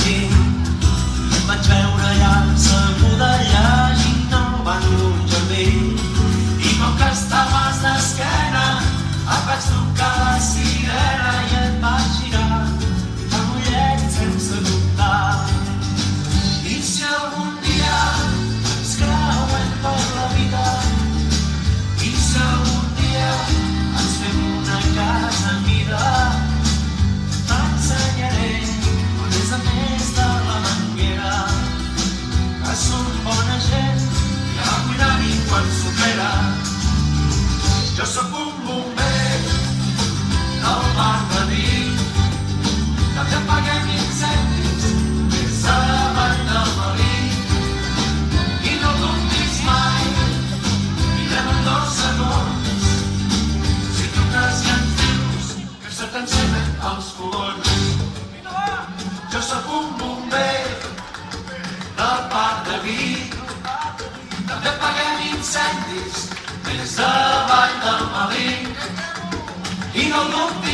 aquí. Em vaig veure allà, asseguda llegint al banc d'un jardí. I com que estaves d'esquena, et vaig trucar a la sirena i et vaig girar el mullet sense dubtar. I si algun dia ens creuem per la vida, i si algun dia ens fem una casa mida, t'ensenyaré on és a més de la manguera, que som bona gent i a cuidar-hi quan s'opera. Jo sóc un bomber del bar de Vic, també apaguem incendis des davant del melic. I no dubtis mai, vindrem en 2 segons, si truques i ens dius que se t'encenen els fogons. Jo sóc un bomber del bar de Vic, també apaguem incendis des davall del melic. I no dubtis